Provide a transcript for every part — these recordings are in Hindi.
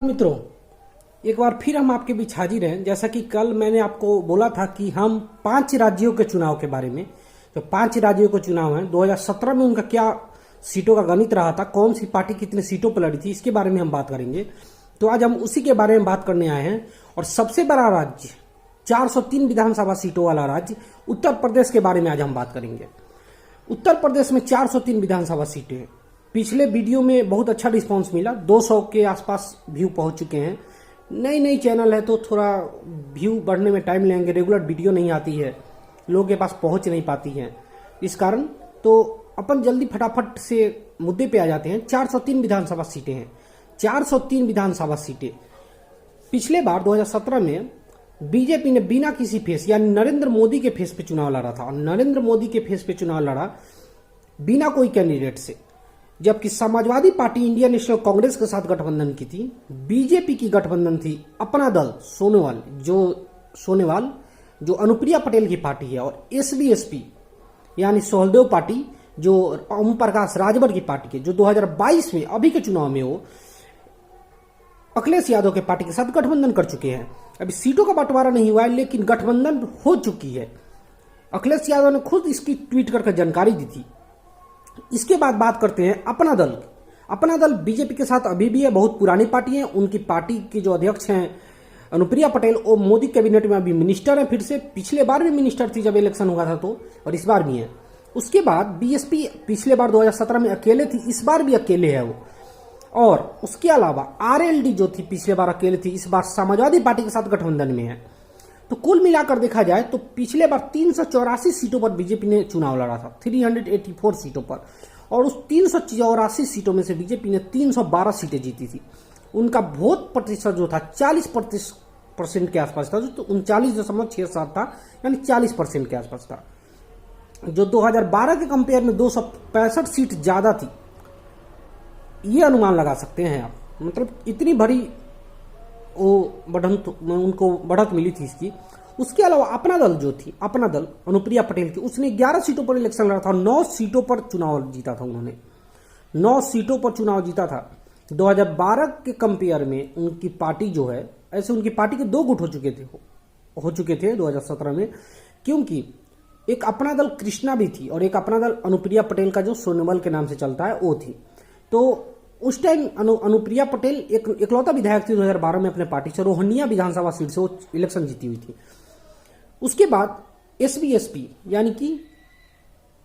मित्रों, एक बार फिर हम आपके बीच हाजिर हैं। जैसा कि कल मैंने आपको बोला था कि हम 5 राज्यों के चुनाव के बारे में, जो 5 राज्यों के चुनाव हैं 2017 में उनका क्या सीटों का गणित रहा था, कौन सी पार्टी कितने सीटों पर लड़ी थी, इसके बारे में हम बात करेंगे। तो आज हम उसी के बारे में बात करने आए हैं। और सबसे बड़ा राज्य, 403 विधानसभा सीटों वाला राज्य उत्तर प्रदेश के बारे में आज हम बात करेंगे। उत्तर प्रदेश में 403 विधानसभा सीटें हैं। पिछले वीडियो में बहुत अच्छा रिस्पांस मिला, 200 के आसपास व्यू पहुंच चुके हैं। नई चैनल है तो थोड़ा व्यू बढ़ने में टाइम लेंगे, रेगुलर वीडियो नहीं आती है, लोगों के पास पहुंच नहीं पाती है, इस कारण तो अपन जल्दी फटाफट से मुद्दे पे आ जाते हैं। 403 विधानसभा सीटें हैं। 403 विधानसभा सीटें। पिछले बार 2017 में बीजेपी ने बिना किसी फेस यानी नरेंद्र मोदी के फेस पे चुनाव लड़ा था, और नरेंद्र मोदी के फेस पे चुनाव लड़ा बिना कोई कैंडिडेट से। जबकि Samajwadi party Indian national Congress के साथ गठबंधन की थी, बीजेपी की गठबंधन थी अपना दल सोनेवाल जो अनुप्रिया पटेल की पार्टी है, और एसबीएसपी यानी सहलदेव पार्टी जो ओम प्रकाश राजभर की पार्टी है, जो 2022 में अभी के चुनाव में वो अखिलेश यादव के पार्टी के साथ गठबंधन कर चुके हैं। अभी सीटों का बंटवारा नहीं हुआ है, लेकिन गठबंधन हो चुकी है। अखिलेश यादव ने खुद इसकी ट्वीट करके जानकारी दी थी। इसके बाद बात करते हैं अपना दल। अपना दल बीजेपी के साथ अभी भी है, बहुत पुरानी पार्टी है। उनकी पार्टी की जो अध्यक्ष हैं अनुप्रिया पटेल, वो मोदी कैबिनेट में अभी मिनिस्टर है, फिर से पिछले बार भी मिनिस्टर थी जब इलेक्शन हुआ था तो, और इस बार भी है। उसके बाद बीएसपी पिछले बार 2017 में अकेले थी, इस बार भी अकेले है वो। और उसके अलावा आरएलडी जो थी पिछले बार अकेले थी, इस बार समाजवादी पार्टी के साथ गठबंधन में है। तो कुल मिलाकर देखा जाए तो पिछले बार 384 सीटों पर बीजेपी ने चुनाव लड़ा था, 384 सीटों पर, और उस 384 सीटों में से बीजेपी ने 312 सीटें जीती थी। उनका वोट प्रतिशत जो था 40% के आसपास था, तो 39.67 था, यानी 40% के आसपास था। जो 2012 के कंपेयर में 265 सीट ज्यादा थी, ये अनुमान लगा सकते हैं आप। मतलब इतनी बड़ी वो उनको बढ़त मिली थी इसकी। उसके अलावा अपना दल जो थी, अपना दल अनुप्रिया पटेल की, उसने 11 सीटों पर इलेक्शन लड़ा था और 9 सीटों पर चुनाव जीता था। उन्होंने 9 सीटों पर चुनाव जीता था। 2012 के कंपेयर में उनकी पार्टी जो है, ऐसे उनकी पार्टी के 2 गुट हो चुके थे 2017 में, क्योंकि एक अपना दल कृष्णा भी थी और एक अपना दल अनुप्रिया पटेल का जो सोनोवाल के नाम से चलता है वो थी। तो उस टाइम अनुप्रिया पटेल एक इकलौता विधायक थी 2012 में अपने पार्टी से, रोहनिया विधानसभा सीट से वो इलेक्शन जीती हुई थी। उसके बाद एसबीएसपी यानी कि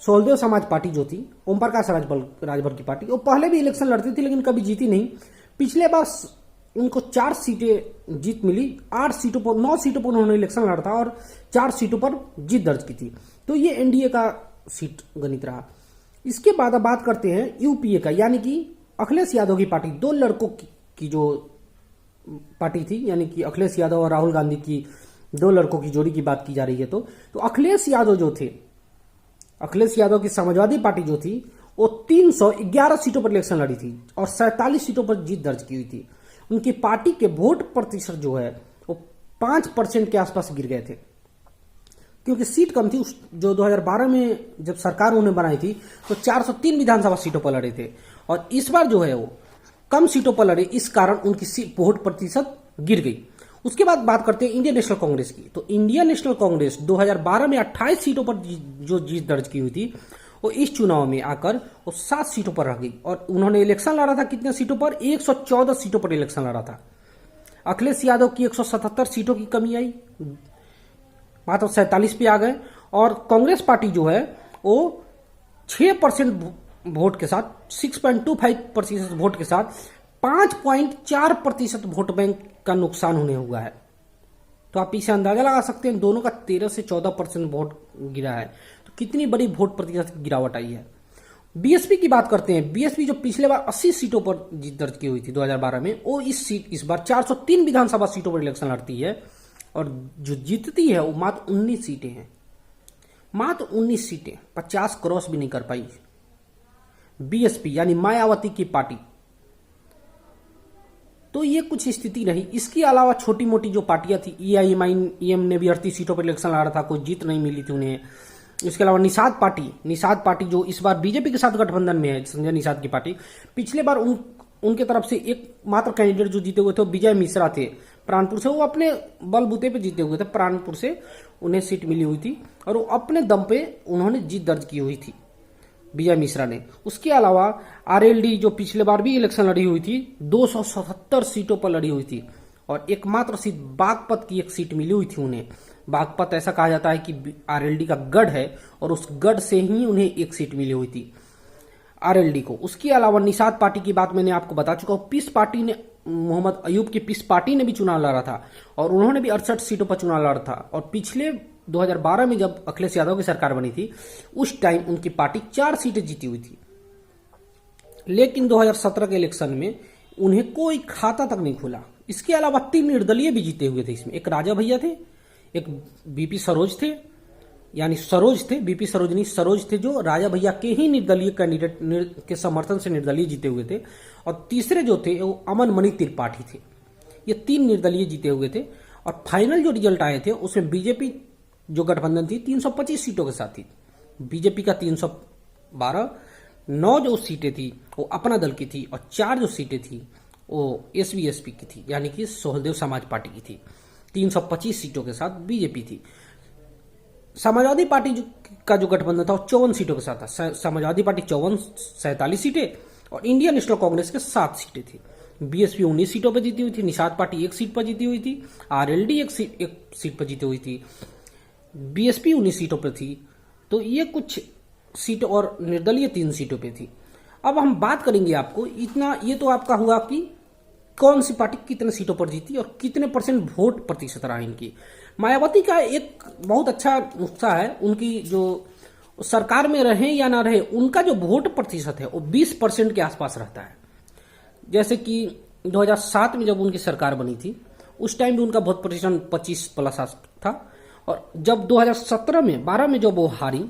सहलदेव समाज पार्टी जो थी, ओम प्रकाश राजभर की पार्टी, वो पहले भी इलेक्शन लड़ती थी लेकिन कभी जीती नहीं। पिछले बार उनको 4 सीटें जीत मिली, 9 सीटों पर उन्होंने इलेक्शन लड़ा था और 4 सीटों पर जीत दर्ज की थी। तो ये एनडीए का सीट गणित रहा। इसके बाद अब बात करते हैं यूपीए का, यानी कि अखिलेश यादव की पार्टी, 2 लड़कों की जो पार्टी थी, यानी कि अखिलेश यादव और राहुल गांधी की 2 लड़कों की जोड़ी की बात की जा रही है। तो अखिलेश यादव जो थे, अखिलेश यादव की समाजवादी पार्टी जो थी, वो 311 सीटों पर इलेक्शन लड़ी थी और 47 सीटों पर जीत दर्ज की हुई थी। उनकी पार्टी के वोट प्रतिशत जो है वो 5% के आसपास गिर गए थे, क्योंकि सीट कम थी। जो 2012 में जब सरकार उन्होंने बनाई थी तो 403 विधानसभा सीटों पर लड़े थे, और इस बार जो है वो कम सीटों पर लड़े, इस कारण उनकी वोट प्रतिशत गिर गई। उसके बाद बात करते हैं इंडियन नेशनल कांग्रेस की। तो इंडियन नेशनल कांग्रेस 2012 में 28 सीटों पर जो जीत दर्ज की हुई थी, वो इस चुनाव में आकर वो 7 सीटों पर रह गई। और उन्होंने इलेक्शन लड़ा था कितने सीटों पर? 114 सीटों पर इलेक्शन लड़ा था। अखिलेश यादव की 177 सीटों की कमी आई, मात्र 47 पे आ गए। और कांग्रेस पार्टी जो है वो 6% वोट के साथ, 6.25% वोट के साथ 5.4% वोट बैंक का नुकसान होने हुआ है। तो आप इसे अंदाजा लगा सकते हैं, दोनों का 13 से 14% वोट गिरा है। तो कितनी बड़ी वोट प्रतिशत की गिरावट आई है। बीएसपी की बात करते हैं। बीएसपी जो पिछले बार 80 सीटों पर जीत दर्ज की हुई थी 2012 में, वो इस बार 403 विधानसभा सीटों पर इलेक्शन लड़ती है, और जो जीतती है वो मात्र 19 सीटें हैं। मात्र 19 सीटें, 50 क्रॉस भी नहीं कर पाई बीएसपी यानी मायावती की पार्टी। तो ये कुछ स्थिति रही। इसके अलावा छोटी मोटी जो पार्टियां थी, ईएम ने भी 38 सीटों पर इलेक्शन लड़ा था, कोई जीत नहीं मिली थी उन्हें। इसके अलावा निषाद पार्टी जो इस बार बीजेपी के साथ गठबंधन में है, संजय निषाद की पार्टी, पिछले बार उनके तरफ से एक मात्र कैंडिडेट जो जीते हुए थे वो विजय मिश्रा थे प्राणपुर से। वो अपने बलबूते पे जीते हुए थे, प्राणपुर से उन्हें सीट मिली हुई थी और वो अपने दम पे उन्होंने जीत दर्ज की हुई थी विजय मिश्रा ने। उसके अलावा आरएलडी जो पिछले बार भी इलेक्शन लड़ी हुई थी 277 सीटों पर लड़ी हुई थी और एकमात्र सीट बागपत की एक सीट मिली हुई थी उन्हें। बागपत ऐसा कहा जाता है कि आरएलडी का गढ़ है और उस गढ़ से ही उन्हें एक सीट मिली हुई थी आरएलडी को। उसके अलावा निषाद पार्टी की बात मैंने आपको बता चुका हूं। पीस पार्टी ने, मोहम्मद अयूब की पीस पार्टी ने भी चुनाव लड़ा था और उन्होंने भी 68 सीटों पर चुनाव लड़ा था। और पिछले 2012 में जब अखिलेश यादव की सरकार बनी थी उस टाइम उनकी पार्टी 4 सीटें जीती हुई थी, लेकिन 2017 के इलेक्शन में उन्हें कोई खाता तक नहीं खुला। इसके अलावा 3 निर्दलीय भी जीते हुए थे इसमें। एक राजा भैया थे, एक बीपी सरोज थे, यानी सरोज थे, बीपी सरोज नहीं सरोज थे, जो राजा भैया के ही निर्दलीय कैंडिडेट के समर्थन से निर्दलीय जीते हुए थे। और तीसरे जो थे वो अमन मणि त्रिपाठी थे। ये 3 निर्दलीय जीते हुए थे और फाइनल जो रिजल्ट आए थे उसमें बीजेपी जो गठबंधन थी 325 सीटों के साथ थी, बीजेपी का 312, 9 जो सीटें थी वो अपना दल की थी और 4 जो सीटें थी वो एसबीएसपी की थी, यानी कि सोहलदेव समाज पार्टी की थी। 325 सीटों के साथ बीजेपी थी। समाजवादी पार्टी का जो गठबंधन था वो 54 सीटों के साथ था। समाजवादी पार्टी 47 सीटें और इंडियन नेशनल कांग्रेस के 7 सीटें थी। बीएसपी 19 सीटों पर जीती हुई थी, निषाद पार्टी 1 सीट पर जीती हुई थी, आरएलडी एक सीट पर जीती हुई थी, बीएसपी 19 सीटों पर थी। तो ये कुछ सीट और निर्दलीय 3 सीटों पे थी। अब हम बात करेंगे आपको इतना, ये तो आपका हुआ कि कौन सी पार्टी कितने सीटों पर जीती और कितने % वोट प्रतिशत रहा इनकी। मायावती का एक बहुत अच्छा नुस्खा है, उनकी जो सरकार में रहे या ना रहे उनका जो वोट प्रतिशत है वो 20% के आसपास रहता है। जैसे कि 2007 में जब उनकी सरकार बनी थी उस टाइम भी उनका वोट प्रतिशत 25+ था और जब 2017 में 12 में जब वो हारी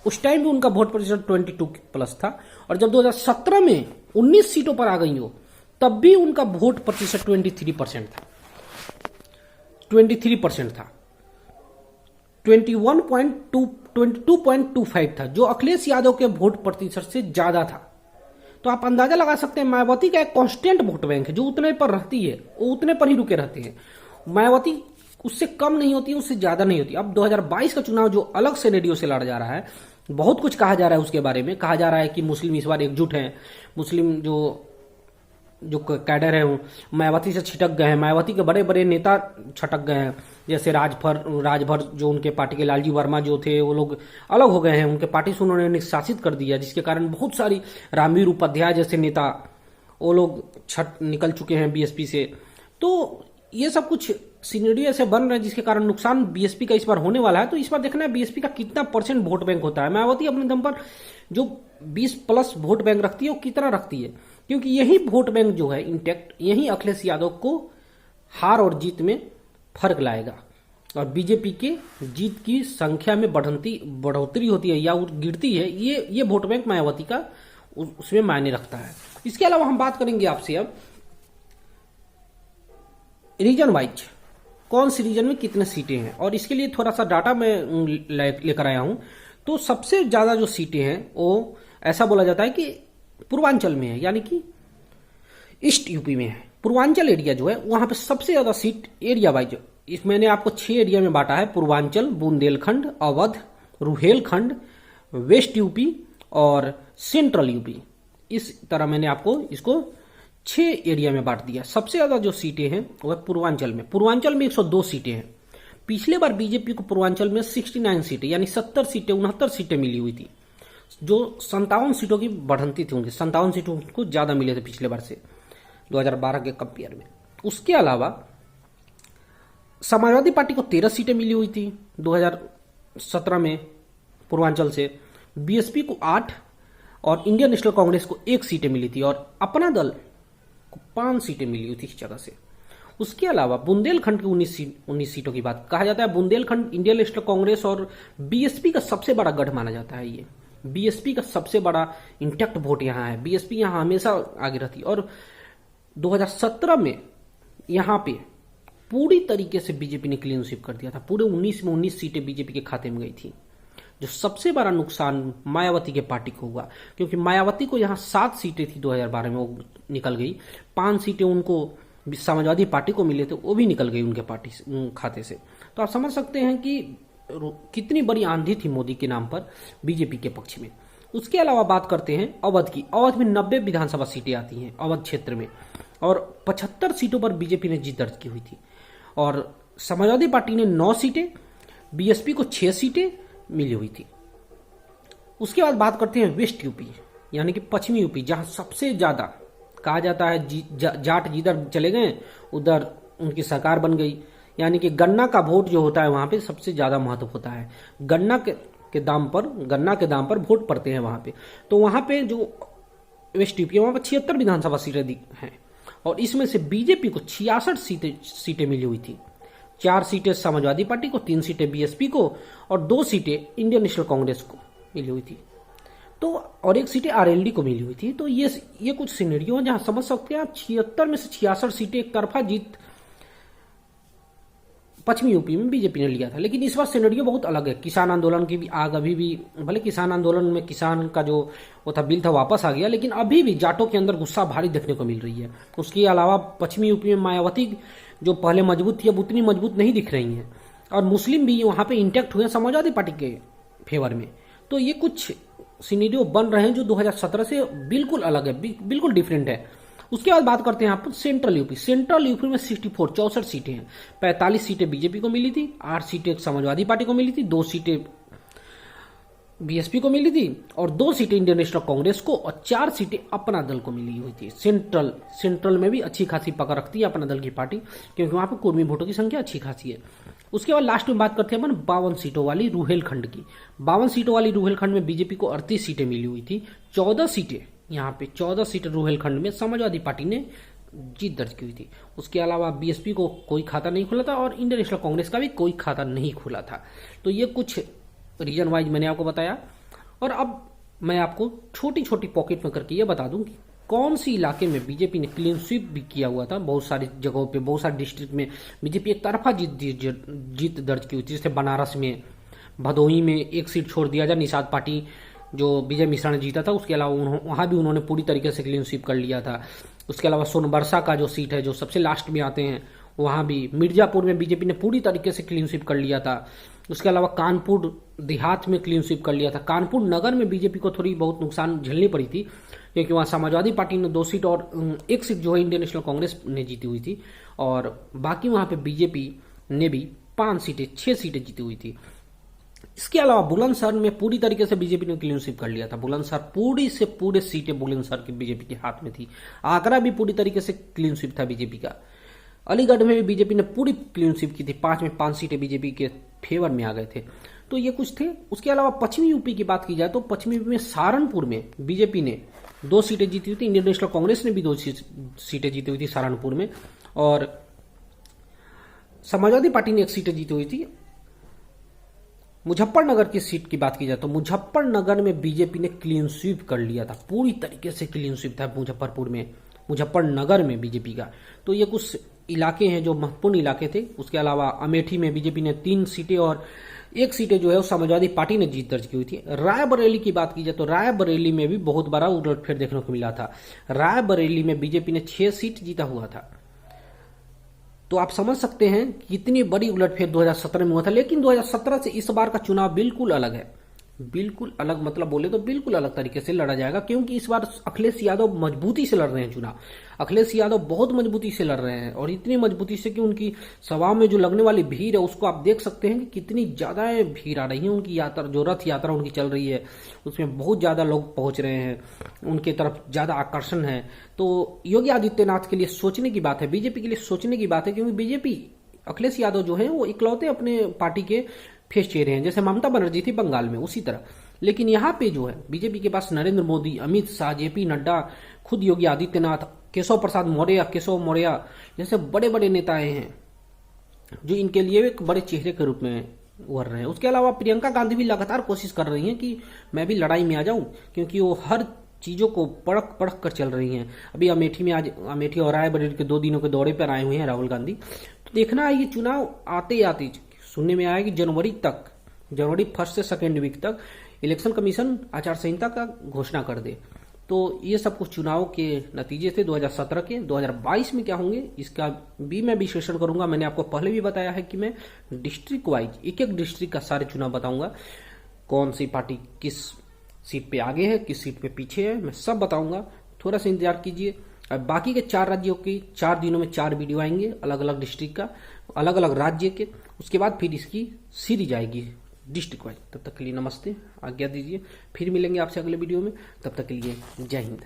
उस टाइम भी उनका वोट प्रतिशत 22+ था और जब 2017 में 19 सीटों पर आ गई हो तब भी उनका वोट प्रतिशत 23% था। 23% था, 22.25 था, जो अखिलेश यादव के वोट प्रतिशत से ज्यादा था। तो आप अंदाजा लगा सकते हैं मायावती का एक कांस्टेंट वोट बैंक है, जो उतने पर रहती है वो उतने पर ही रुके रहते हैं। मायावती उससे कम नहीं होती, उससे ज्यादा नहीं होती। अब 2022 का चुनाव जो अलग से रेडियो से लड़ा जा रहा है, बहुत कुछ कहा जा रहा है उसके बारे में। कहा जा रहा है कि मुस्लिम इस बार एकजुट हैं, मुस्लिम जो कैडर है वो मायावती से छिटक गए हैं, मायावती के बड़े बड़े नेता छटक गए हैं, जैसे राजभर जो उनके पार्टी के लालजी वर्मा जो थे वो लोग अलग हो गए हैं, उनके पार्टी से उन्होंने निष्कासित कर दिया, जिसके कारण बहुत सारी रामवीर उपाध्याय जैसे नेता वो लोग निकल चुके हैं बीएसपी से। तो ये सब कुछ सिनेरियो ऐसे बन रहे हैं जिसके कारण नुकसान बीएसपी का इस बार होने वाला है। तो इस बार देखना है बीएसपी का कितना % वोट बैंक होता है। मायावती अपने दम पर जो 20+ वोट बैंक रखती है वो कितना रखती है, क्योंकि यही वोट बैंक जो है इंटैक्ट, यही अखिलेश यादव को हार और जीत में फर्क लाएगा और बीजेपी के जीत की संख्या में बढ़ोतरी होती है या गिरती है, ये वोट बैंक मायावती का उसमें मायने रखता है। इसके अलावा हम बात करेंगे आपसे अब रीजन वाइज कौन सी रीजन में कितने सीटें हैं, और इसके लिए थोड़ा सा डाटा मैं लेकर आया हूं। तो सबसे ज्यादा जो सीटें हैं वो ऐसा बोला जाता है कि पूर्वांचल में है, यानी कि ईस्ट यूपी में है। पूर्वांचल एरिया जो है वहां पे सबसे ज्यादा सीट एरिया वाइज, इस मैंने आपको 6 एरिया में बांटा है, पूर्वांचल, बुंदेलखंड, अवध, रुहेलखंड, वेस्ट यूपी और सेंट्रल यूपी। इस तरह मैंने आपको इसको 6 एरिया में बांट दिया। सबसे ज्यादा जो सीटें हैं वह पूर्वांचल में 102 सीटें हैं। पिछले बार बीजेपी को पूर्वांचल में 69 सीटें यानी 70 सीटें 69 सीटें मिली हुई थी, जो 57 सीटों की बढ़ंती थी उनकी, 57 सीटों को ज्यादा मिले थे पिछले बार से 2012 के कंपेयर में। उसके अलावा समाजवादी पार्टी को 13 सीटें मिली हुई थी 2017 में पूर्वांचल से, बीएसपी को 8 और इंडियन नेशनल कांग्रेस को 1 सीटें मिली थी और अपना दल को 5 सीटें मिली हुई थी इस जगह से। उसके अलावा बुंदेलखंड की 19 सीटों की बात कहा जाता है। बुंदेलखंड इंडियन नेशनल कांग्रेस और बीएसपी का सबसे बड़ा गढ़ माना जाता है। ये बीएसपी का सबसे बड़ा इंटैक्ट वोट यहाँ है, बीएसपी यहाँ हमेशा आगे रहती है। और 2017 में यहाँ पे पूरी तरीके से बीजेपी ने क्लीन स्वीप कर दिया था, पूरे 19 में 19 सीटें बीजेपी के खाते में गई थी, जो सबसे बड़ा नुकसान मायावती के पार्टी को हुआ, क्योंकि मायावती को यहाँ 7 सीटें थी 2012 में, वो निकल गई। 5 सीटें उनको समाजवादी पार्टी को मिले थे, वो भी निकल गई उनके पार्टी खाते से। तो आप समझ सकते हैं कि कितनी बड़ी आंधी थी मोदी के नाम पर बीजेपी के पक्ष में। उसके अलावा बात करते हैं अवध की। अवध में 90 विधानसभा सीटें आती हैं अवध क्षेत्र में, और 75 सीटों पर बीजेपी ने जीत दर्ज की हुई थी। और समाजवादी पार्टी ने 9 सीटें, बीएसपी को 6 सीटें मिली हुई थी। उसके बाद बात करते हैं वेस्ट यूपी, यानी कि पश्चिमी यूपी, जहां सबसे ज्यादा कहा जाता है जाट जिधर चले गए उधर उनकी सरकार बन गई। यानी कि गन्ना का वोट जो होता है वहां पे सबसे ज्यादा महत्व होता है। गन्ना के दाम पर वोट पड़ते हैं वहां पे। तो वहां पे जो वेस्ट यूपी है वहां पर 76 विधानसभा सीटें हैं, और इसमें से बीजेपी को 66 सीटें मिली हुई थी। 4 सीटें समाजवादी पार्टी को, 3 सीटें बीएसपी को, और 2 सीटें इंडियन नेशनल कांग्रेस को मिली हुई थी। तो और 1 सीटें आरएलडी को मिली हुई थी। तो ये कुछ सिनेरियो है जहां समझ सकते हैं आप 76 में से 66 सीटें एक तरफा जीत पश्चिमी यूपी में बीजेपी ने लिया था। लेकिन इस बार सिनेरियो बहुत अलग है। किसान आंदोलन की भी आग अभी भी, भले किसान आंदोलन में किसान का जो वो था बिल था वापस आ गया, लेकिन अभी भी जाटों के अंदर गुस्सा भारी देखने को मिल रही है। उसके अलावा पश्चिमी यूपी में मायावती जो पहले मजबूत थी अब उतनी मजबूत नहीं दिख रही है, और मुस्लिम भी वहां पे इंटैक्ट हुए समाजवादी पार्टी के फेवर में। तो ये कुछ सिनेरियो बन रहे हैं जो 2017 से बिल्कुल अलग है, बिल्कुल डिफरेंट है। उसके बाद बात करते हैं आप सेंट्रल यूपी। सेंट्रल यूपी में 64 सीटें हैं। 45 सीटें बीजेपी को मिली थी, 8 सीटें समाजवादी पार्टी को मिली थी, 2 सीटें बीएसपी को मिली थी, और 2 सीटें इंडियन नेशनल कांग्रेस को, और 4 सीटें अपना दल को मिली हुई थी। सेंट्रल में भी अच्छी खासी पकड़ रखती है अपना दल की पार्टी, क्योंकि वहां पर कुर्मी वोटों की संख्या अच्छी खासी है। उसके बाद लास्ट में बात करते हैं अपन 52 सीटों वाली रुहेलखंड की। 52 सीटों वाली रुहेलखंड में बीजेपी को 38 सीटें मिली हुई थी। 14 सीटें यहाँ पे 14 सीटें रुहेलखंड में समाजवादी पार्टी ने जीत दर्ज की हुई थी। उसके अलावा बीएसपी को कोई खाता नहीं खुला था, और इंडियन नेशनल कांग्रेस का भी कोई खाता नहीं खुला था। तो ये कुछ रीजन वाइज मैंने आपको बताया। और अब मैं आपको छोटी छोटी पॉकेट में करके ये बता दूं कि कौन सी इलाके में बीजेपी ने क्लीन स्वीप भी किया हुआ था। बहुत सारी जगहों पे, बहुत सारे डिस्ट्रिक्ट में बीजेपी एक तरफा जीत दर्ज की हुई थी। जैसे बनारस में, भदोही में 1 सीट छोड़ दिया जाए, निषाद पार्टी जो विजय मिश्रा ने जीता था, उसके अलावा वहां भी उन्होंने पूरी तरीके से क्लीन स्वीप कर लिया था। उसके अलावा सोनबरसा का जो सीट है जो सबसे लास्ट में आते हैं, वहां भी मिर्जापुर में बीजेपी ने पूरी तरीके से क्लीन स्वीप कर लिया था। उसके अलावा कानपुर देहात में क्लीन स्वीप कर लिया था। कानपुर नगर में बीजेपी को थोड़ी बहुत नुकसान झेलनी पड़ी थी, क्योंकि वहां समाजवादी पार्टी ने 2 सीट और 1 सीट जो है इंडियन नेशनल कांग्रेस ने जीती हुई थी, और बाकी वहां पे बीजेपी ने भी 6 सीटें जीती हुई थी। इसके अलावा बुलंदशहर में पूरी तरीके से बीजेपी ने क्लीन स्वीप कर लिया था। बुलंदशहर पूरी सीटें बुलंदशहर की बीजेपी के हाथ में थी। आगरा भी पूरी तरीके से क्लीन स्वीप था बीजेपी का। अलीगढ़ में भी बीजेपी ने पूरी क्लीन स्वीप की थी। 5 में 5 सीटें बीजेपी के फेवर में आ गए थे। तो ये कुछ थे। उसके अलावा पश्चिमी यूपी की बात की जाए तो पश्चिमी यूपी में सहारनपुर में बीजेपी ने 2 सीटें जीती हुई थी। इंडियन नेशनल कांग्रेस ने भी 2 सीटें जीती हुई थी सहारनपुर में, और समाजवादी पार्टी ने 1 सीटें जीती हुई थी। मुजफ्फरनगर की सीट की बात की जाए तो मुजफ्फरनगर में बीजेपी ने क्लीन स्वीप कर लिया था। पूरी तरीके से क्लीन स्वीप था मुजफ्फरनगर में बीजेपी का। तो ये कुछ इलाके हैं जो महत्वपूर्ण इलाके थे। उसके अलावा अमेठी में बीजेपी ने 3 सीटें और 1 सीटें जो है वो समाजवादी पार्टी ने जीत दर्ज की हुई थी। रायबरेली की बात की जाए तो रायबरेली में भी बहुत बड़ा उलटफेर देखने को मिला था। रायबरेली में बीजेपी ने 6 सीट जीता हुआ था। तो आप समझ सकते हैं कितनी बड़ी उलटफेर 2017 में हुआ था। लेकिन 2017 से इस बार का चुनाव बिल्कुल अलग है। बिल्कुल अलग मतलब बोले तो बिल्कुल अलग तरीके से लड़ा जाएगा, क्योंकि इस बार अखिलेश यादव मजबूती से लड़ रहे हैं चुनाव। अखिलेश यादव बहुत मजबूती से लड़ रहे हैं, और इतनी मजबूती से कि उनकी सभा में जो लगने वाली भीड़ है उसको आप देख सकते हैं कि कितनी ज्यादा भीड़ आ रही है। उनकी यात्रा, जो रथ यात्रा उनकी चल रही है, उसमें बहुत ज्यादा लोग पहुंच रहे हैं, उनके तरफ ज्यादा आकर्षण है। तो योगी आदित्यनाथ के लिए सोचने की बात है, बीजेपी के लिए सोचने की बात है, क्योंकि बीजेपी, अखिलेश यादव जो है वो इकलौते अपने पार्टी के फेस चेहरे हैं। जैसे ममता बनर्जी थी बंगाल में, उसी तरह। लेकिन यहाँ पे जो है बीजेपी के पास नरेंद्र मोदी, अमित शाह, जेपी नड्डा, खुद योगी आदित्यनाथ, केशव प्रसाद मौर्य जैसे बड़े बड़े नेताएं हैं जो इनके लिए एक बड़े चेहरे के रूप में उभर रहे हैं। उसके अलावा प्रियंका गांधी भी लगातार कोशिश कर रही हैं कि मैं भी लड़ाई में आ जाऊं, क्योंकि वो हर चीजों को परख कर चल रही हैं। अभी अमेठी और रायबरेली के 2 दिनों के दौरे पर आए हुए हैं राहुल गांधी। तो देखना है ये चुनाव आते सुनने में आया कि जनवरी तक जनवरी 1 से 2 वीक तक इलेक्शन कमीशन आचार संहिता का घोषणा कर दे। तो ये सब कुछ चुनाव के नतीजे थे 2017 के। 2022 में क्या होंगे इसका भी मैं विश्लेषण करूंगा। मैंने आपको पहले भी बताया है कि मैं डिस्ट्रिक्ट वाइज एक एक डिस्ट्रिक्ट का सारे चुनाव बताऊंगा, कौन सी पार्टी किस सीट पे आगे है, किस सीट पे पीछे है, मैं सब बताऊंगा। थोड़ा सा इंतजार कीजिए। अब बाकी के 4 राज्यों की 4 दिनों में 4 वीडियो आएंगे, अलग अलग डिस्ट्रिक्ट का, अलग अलग राज्य के। उसके बाद फिर इसकी सीरीज आएगी डिस्ट्रिक्ट वाइज। तब तक के लिए नमस्ते, आज्ञा दीजिए। फिर मिलेंगे आपसे अगले वीडियो में। तब तक के लिए जय हिंद।